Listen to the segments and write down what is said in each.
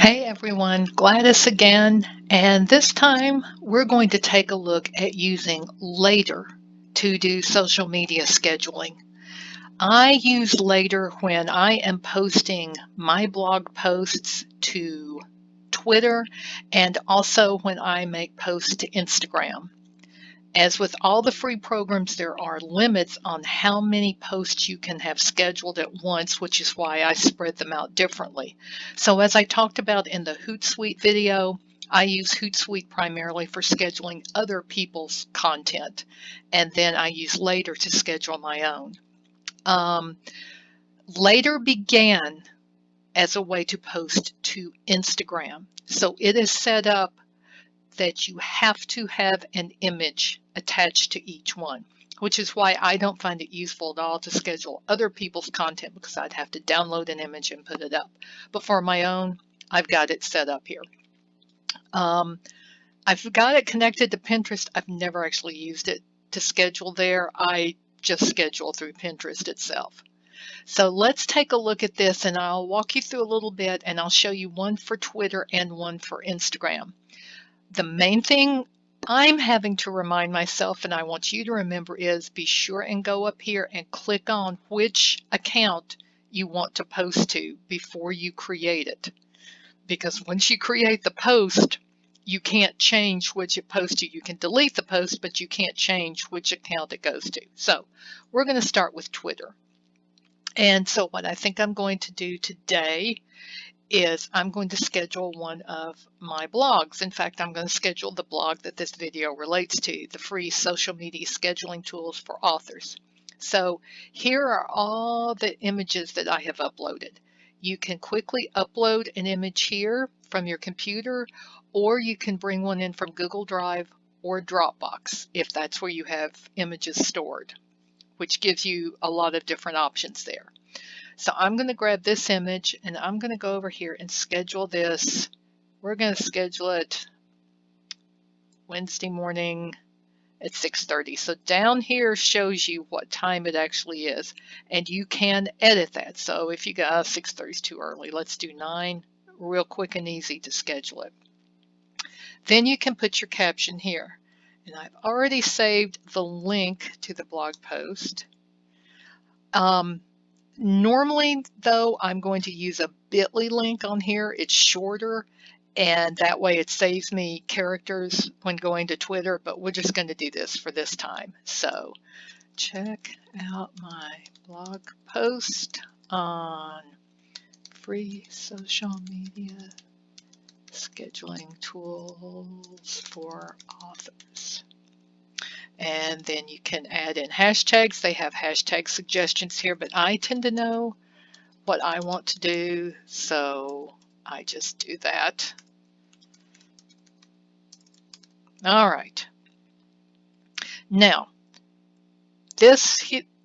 Hey everyone, Gladys again, and this time we're going to take a look at using Later to do social media scheduling. I use Later when I am posting my blog posts to Twitter and also when I make posts to Instagram. As with all the free programs, there are limits on how many posts you can have scheduled at once, which is why I spread them out differently. So as I talked about in the Hootsuite video, I use Hootsuite primarily for scheduling other people's content, and then I use Later to schedule my own. Later began as a way to post to Instagram. So it is set up that you have to have an image attached to each one, which is why I don't find it useful at all to schedule other people's content because I'd have to download an image and put it up. But for my own, I've got it set up here. I've got it connected to Pinterest. I've never actually used it to schedule there. I just schedule through Pinterest itself. So let's take a look at this and I'll walk you through a little bit and I'll show you one for Twitter and one for Instagram. The main thing I'm having to remind myself, and I want you to remember, is be sure and go up here and click on which account you want to post to before you create it. Because once you create the post, you can't change which it posts to. You can delete the post, but you can't change which account it goes to. So we're going to start with Twitter. And so what I think I'm going to do today is I'm going to schedule one of my blogs. In fact, I'm going to schedule the blog that this video relates to, the free social media scheduling tools for authors. So here are all the images that I have uploaded. You can quickly upload an image here from your computer, or you can bring one in from Google Drive or Dropbox if that's where you have images stored, which gives you a lot of different options there. So I'm going to grab this image and I'm going to go over here and schedule this. We're going to schedule it Wednesday morning at 6:30. So down here shows you what time it actually is, and you can edit that. So if you go 6:30 is too early, let's do 9. Real quick and easy to schedule it. Then you can put your caption here. And I've already saved the link to the blog post. Normally, though, I'm going to use a bit.ly link on here. It's shorter, and that way it saves me characters when going to Twitter, but we're just going to do this for this time. So check out my blog post on free social media scheduling tools for authors. And then you can add in hashtags. They have hashtag suggestions here, but I tend to know what I want to do, so I just do that. All right. Now, this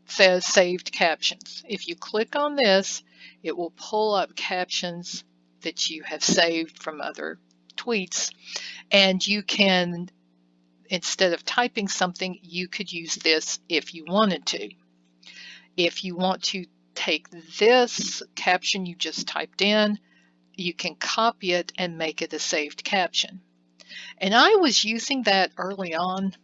says saved captions. If you click on this, it will pull up captions that you have saved from other tweets, and you can, instead of typing something, you could use this if you wanted to. If you want to take this caption you just typed in, you can copy it and make it a saved caption. And I was using that early on,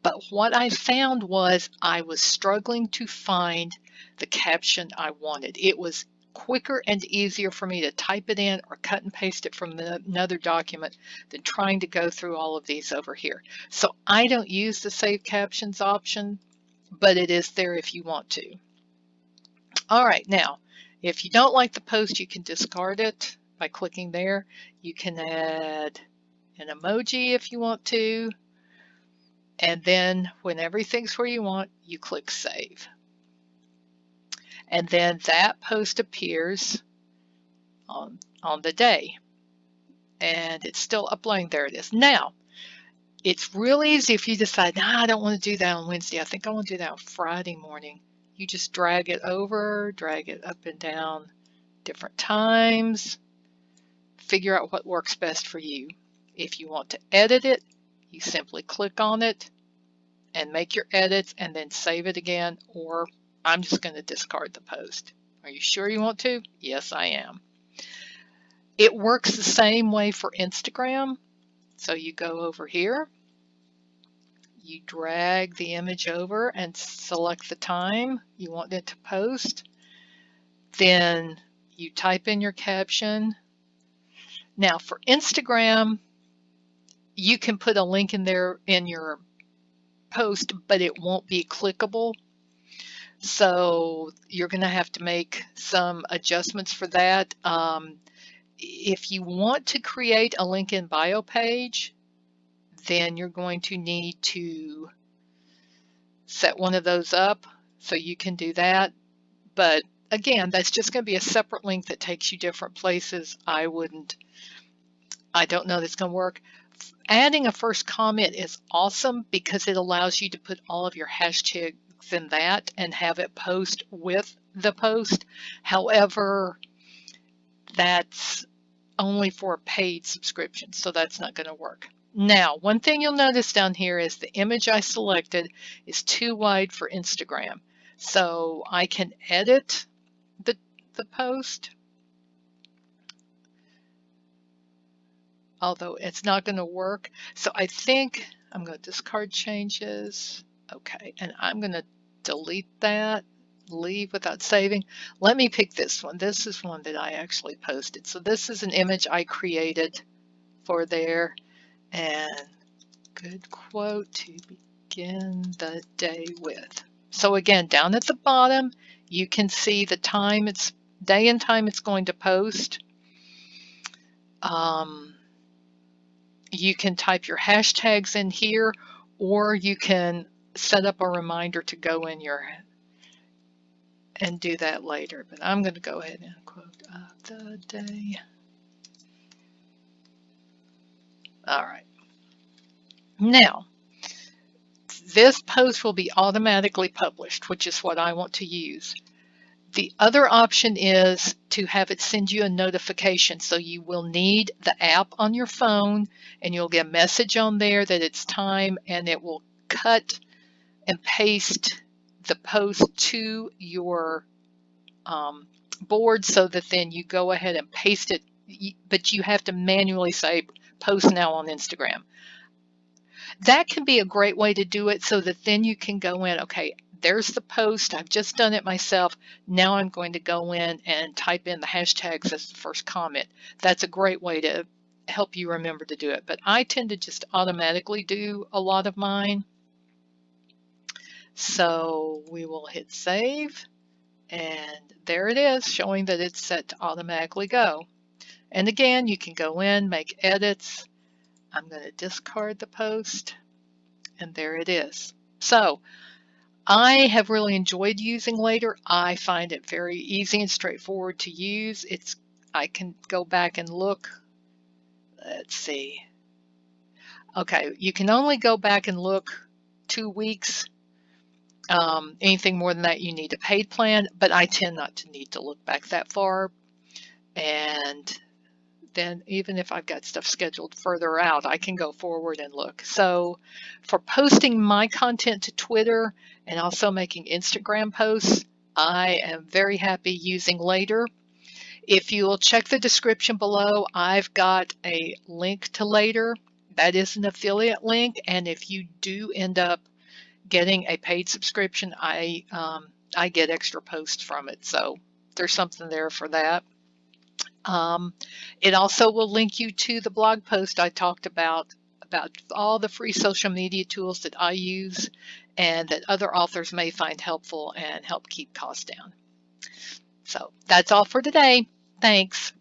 but what I found was I was struggling to find the caption I wanted. It was quicker and easier for me to type it in or cut and paste it from another document than trying to go through all of these over here. So I don't use the save captions option, but it is there if you want to. All right, now, if you don't like the post, you can discard it by clicking there. You can add an emoji if you want to. And then when everything's where you want, you click save. And then that post appears on the day. And it's still uploading. There it is. Now, it's real easy if you decide, nah, I don't want to do that on Wednesday. I think I want to do that on Friday morning. You just drag it over, drag it up and down different times. Figure out what works best for you. If you want to edit it, you simply click on it and make your edits and then save it again, or I'm just going to discard the post. Are you sure you want to? Yes, I am. It works the same way for Instagram. So you go over here, you drag the image over and select the time you want it to post. Then you type in your caption. Now for Instagram, you can put a link in there in your post, but it won't be clickable. So you're going to have to make some adjustments for that. If you want to create a link in bio page, then you're going to need to set one of those up so you can do that. But again, that's just going to be a separate link that takes you different places. I don't know that's going to work. Adding a first comment is awesome because it allows you to put all of your hashtags in that and have it post with the post. However, that's only for a paid subscription, so that's not going to work. Now, one thing you'll notice down here is the image I selected is too wide for Instagram. So I can edit the post, although it's not going to work. So I think I'm going to discard changes. Okay, and I'm going to delete that, leave without saving. Let me pick this one. This is one that I actually posted. So this is an image I created for there, and good quote to begin the day with. So again, down at the bottom, you can see the time day and time it's going to post. You can type your hashtags in here, or you can set up a reminder to go in and do that later. But I'm going to go ahead and quote of the day. All right. Now, this post will be automatically published, which is what I want to use. The other option is to have it send you a notification. So you will need the app on your phone, and you'll get a message on there that it's time, and it will cut and paste the post to your board so that then you go ahead and paste it, but you have to manually say post now on Instagram. That can be a great way to do it so that then you can go in, okay, there's the post. I've just done it myself. Now I'm going to go in and type in the hashtags as the first comment. That's a great way to help you remember to do it. But I tend to just automatically do a lot of mine. So we will hit save. And there it is, showing that it's set to automatically go. And again, you can go in, make edits. I'm going to discard the post. And there it is. So I have really enjoyed using Later. I find it very easy and straightforward to use. I can go back and look. Let's see. Okay, you can only go back and look 2 weeks. Anything more than that, you need a paid plan, but I tend not to need to look back that far. And then even if I've got stuff scheduled further out, I can go forward and look. So for posting my content to Twitter and also making Instagram posts, I am very happy using Later. If you will check the description below, I've got a link to Later. That is an affiliate link, and if you do end up getting a paid subscription, I get extra posts from it. So there's something there for that. It also will link you to the blog post I talked about all the free social media tools that I use and that other authors may find helpful and help keep costs down. So that's all for today. Thanks.